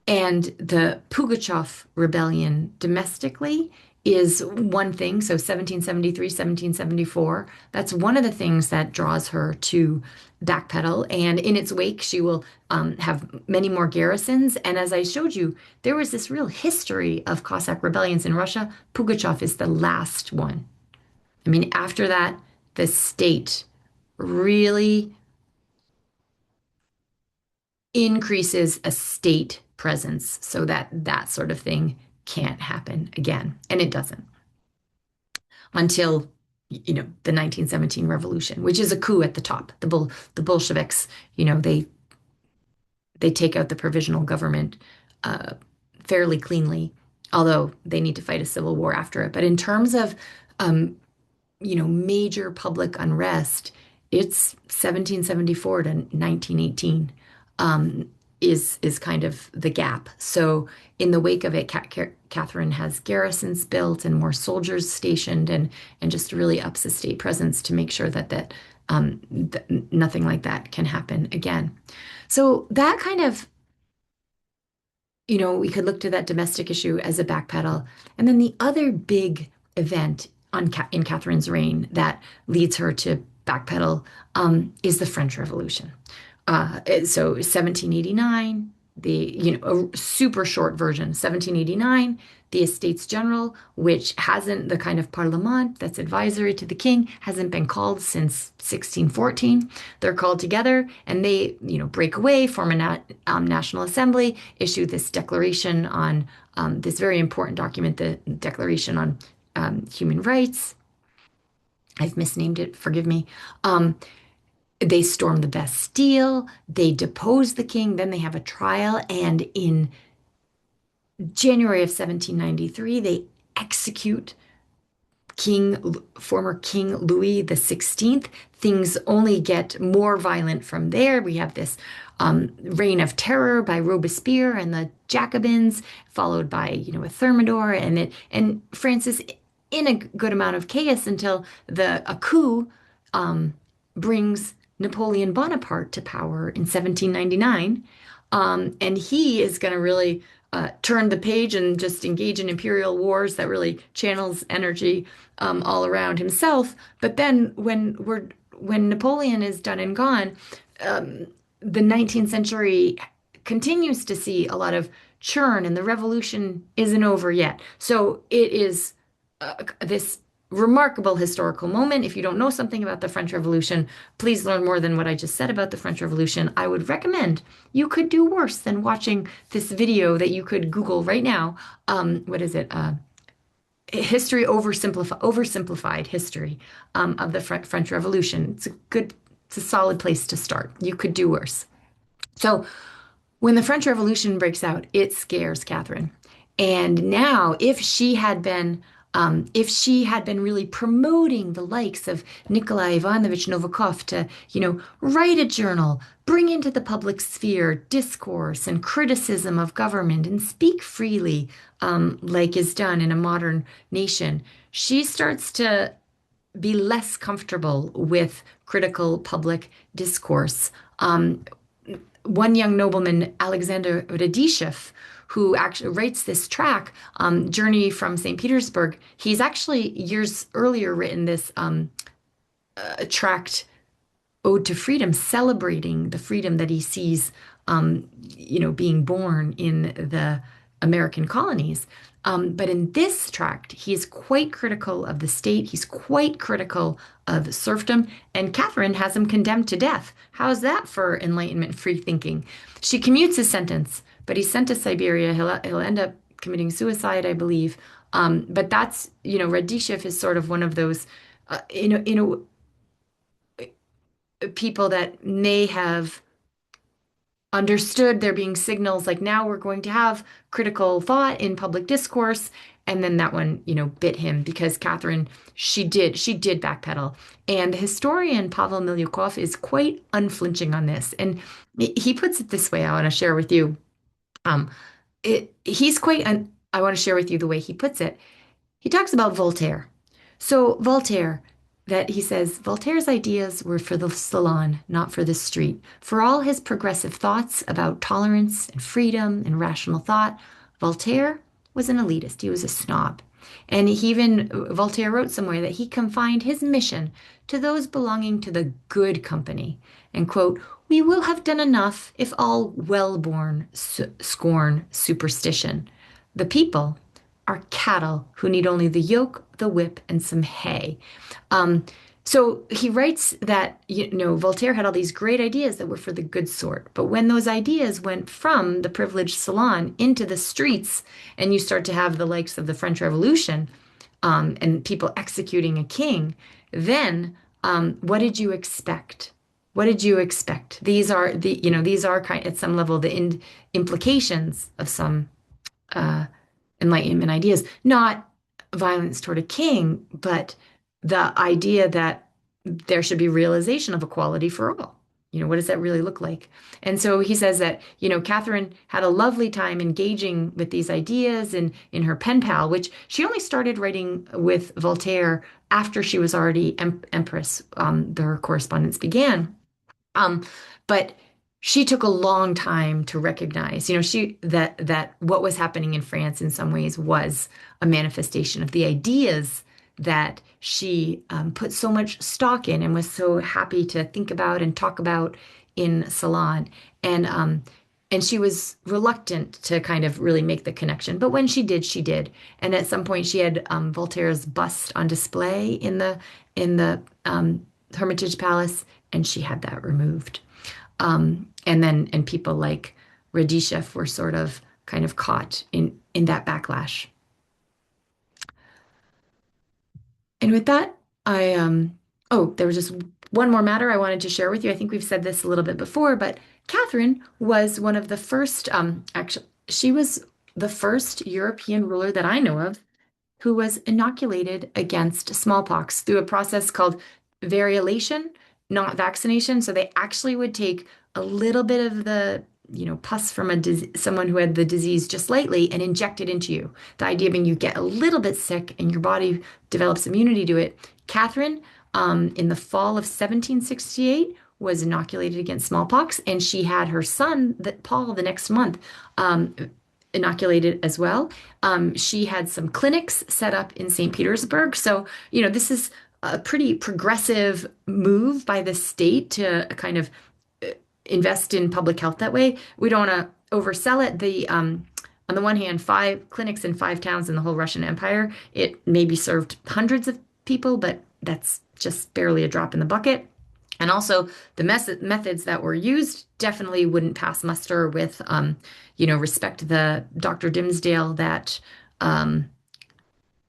And the Pugachev Rebellion domestically is one thing. So 1773, 1774, that's one of the things that draws her to backpedal. And in its wake, she will have many more garrisons. And as I showed you, there was this real history of Cossack rebellions in Russia. Pugachev is the last one. I mean, after that, the state really increases a state presence so that that sort of thing can't happen again. And it doesn't until, the 1917 revolution, which is a coup at the top. The Bolsheviks, they take out the provisional government fairly cleanly, although they need to fight a civil war after it. But in terms of, major public unrest, it's 1774 to 1918. Is kind of the gap. So in the wake of it, Catherine has garrisons built and more soldiers stationed, and just really ups the state presence to make sure that nothing like that can happen again. So that kind of, we could look to that domestic issue as a backpedal. And then the other big event in Catherine's reign that leads her to backpedal is the French Revolution. So 1789, a super short version, 1789, the Estates General, which hasn't, the kind of Parlement that's advisory to the king, hasn't been called since 1614. They're called together and they, break away, form a National Assembly, issue this declaration on this very important document, the Declaration on Human Rights. I've misnamed it, forgive me. Um, they storm the Bastille, they depose the king, then they have a trial, and in January of 1793, they execute former King Louis the 16th. Things only get more violent from there. We have this reign of terror by Robespierre and the Jacobins, followed by, a Thermidor, and France is in a good amount of chaos until a coup um, brings Napoleon Bonaparte to power in 1799. And he is going to really turn the page and just engage in imperial wars that really channels energy all around himself. But then when Napoleon is done and gone, the 19th century continues to see a lot of churn, and the revolution isn't over yet. So it is this remarkable historical moment. If you don't know something about the French Revolution, please learn more than what I just said about the French Revolution. I would recommend you could do worse than watching this video that you could Google right now. What is it? History oversimplified history of the French Revolution. It's a solid place to start. You could do worse. So when the French Revolution breaks out, it scares Catherine. And now, if she had been really promoting the likes of Nikolai Ivanovich Novikov to, write a journal, bring into the public sphere discourse and criticism of government, and speak freely, like is done in a modern nation, she starts to be less comfortable with critical public discourse. One young nobleman, Alexander Radishev, who actually writes this track, Journey from St. Petersburg, he's actually years earlier written this tract, Ode to Freedom, celebrating the freedom that he sees, being born in the American colonies. But in this tract, he is quite critical of the state. He's quite critical of serfdom, and Catherine has him condemned to death. How's that for Enlightenment free thinking? She commutes his sentence, but he's sent to Siberia. He'll end up committing suicide, I believe. But that's, Radishev is sort of one of those, people that may have understood there being signals like, now we're going to have critical thought in public discourse. And then that one, bit him, because Catherine, she did backpedal. And the historian Pavel Milyukov is quite unflinching on this. And he puts it this way, I want to share with you. I want to share with you the way he puts it. He talks about Voltaire. So Voltaire, that he says, Voltaire's ideas were for the salon, not for the street. For all his progressive thoughts about tolerance and freedom and rational thought, Voltaire was an elitist. He was a snob. And Voltaire wrote somewhere that he confined his mission to those belonging to the good company. And quote, we will have done enough if all well-born scorn superstition. The people are cattle who need only the yoke, the whip, and some hay. So he writes that, Voltaire had all these great ideas that were for the good sort. But when those ideas went from the privileged salon into the streets, and you start to have the likes of the French Revolution, and people executing a king, then what did you expect? What did you expect? These are at some level the implications of some Enlightenment ideas, not violence toward a king, but the idea that there should be realization of equality for all. What does that really look like? And so he says that, Catherine had a lovely time engaging with these ideas in her pen pal, which she only started writing with Voltaire after she was already empress. Their correspondence began. But she took a long time to recognize, that what was happening in France in some ways was a manifestation of the ideas that she put so much stock in and was so happy to think about and talk about in Salon. And she was reluctant to kind of really make the connection. But when she did, she did. And at some point, she had Voltaire's bust on display in the Hermitage Palace, and she had that removed. And people like Radishev were sort of kind of caught in that backlash. And with that, oh, there was just one more matter I wanted to share with you. I think we've said this a little bit before, but Catherine was one of the first, actually, she was the first European ruler that I know of who was inoculated against smallpox through a process called variolation, not vaccination. So they actually would take a little bit of the, pus from someone who had the disease just lightly and inject it into you. The idea being you get a little bit sick and your body develops immunity to it. Catherine, in the fall of 1768, was inoculated against smallpox, and she had her son, that Paul, the next month, um, inoculated as well. She had some clinics set up in St. Petersburg. So, this is a pretty progressive move by the state to kind of invest in public health that way. We don't want to oversell it. On the one hand, 5 clinics in 5 towns in the whole Russian Empire, it maybe served hundreds of people, but that's just barely a drop in the bucket. And also, the methods that were used definitely wouldn't pass muster with, respect the Dr. Dimsdale that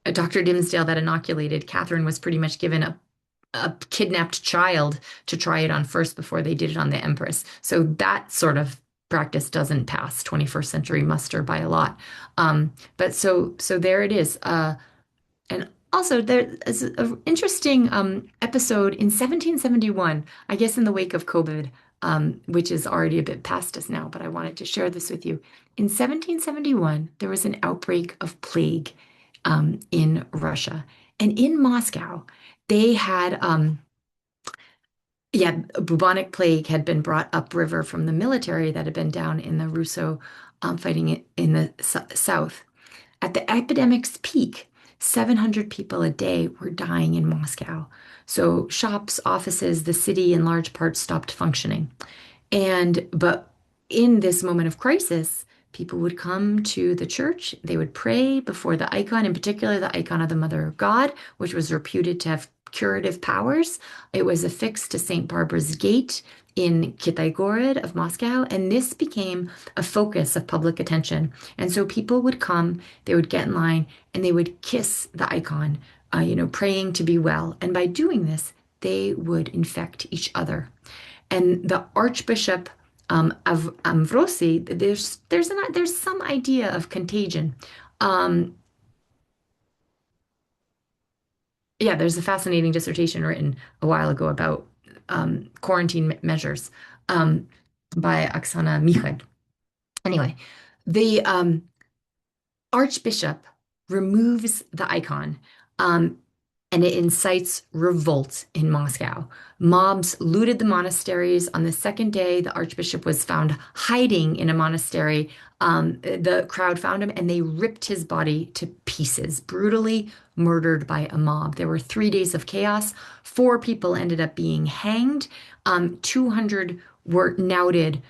inoculated. Catherine was pretty much given a kidnapped child to try it on first before they did it on the Empress. So that sort of practice doesn't pass 21st century muster by a lot. But so there it is. And also, there is an interesting episode in 1771, I guess in the wake of COVID, which is already a bit past us now, but I wanted to share this with you. In 1771, there was an outbreak of plague in Russia. And in Moscow, they had, bubonic plague had been brought upriver from the military that had been down in the Russo fighting in the south. At the epidemic's peak, 700 people a day were dying in Moscow. So shops, offices, the city in large part stopped functioning. But in this moment of crisis, people would come to the church. They would pray before the icon, in particular the icon of the Mother of God, which was reputed to have curative powers. It was affixed to St. Barbara's Gate in Kitaygorod of Moscow, and this became a focus of public attention. And so people would come, they would get in line, and they would kiss the icon, praying to be well. And by doing this, they would infect each other. And the Archbishop of Ambrosi, there's some idea of contagion. Um, yeah, there's a fascinating dissertation written a while ago about quarantine measures um, by Oksana Michal. Anyway, the Archbishop removes the icon, um, and it incites revolt in Moscow. Mobs looted the monasteries. On the second day, the Archbishop was found hiding in a monastery. The crowd found him and they ripped his body to pieces, brutally murdered by a mob. There were 3 days of chaos. 4 people ended up being hanged. 200 were knouted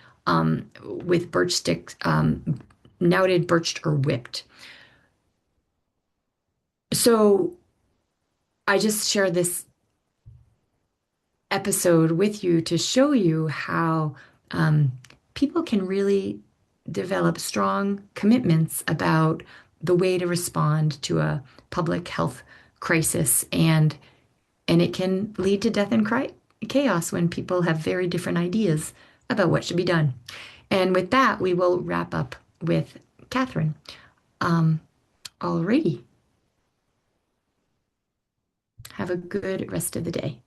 with birch sticks, knouted, birched, or whipped. So I just share this episode with you to show you how people can really develop strong commitments about the way to respond to a public health crisis, and it can lead to death and chaos when people have very different ideas about what should be done. And with that, we will wrap up with Catherine. Alrighty. Have a good rest of the day.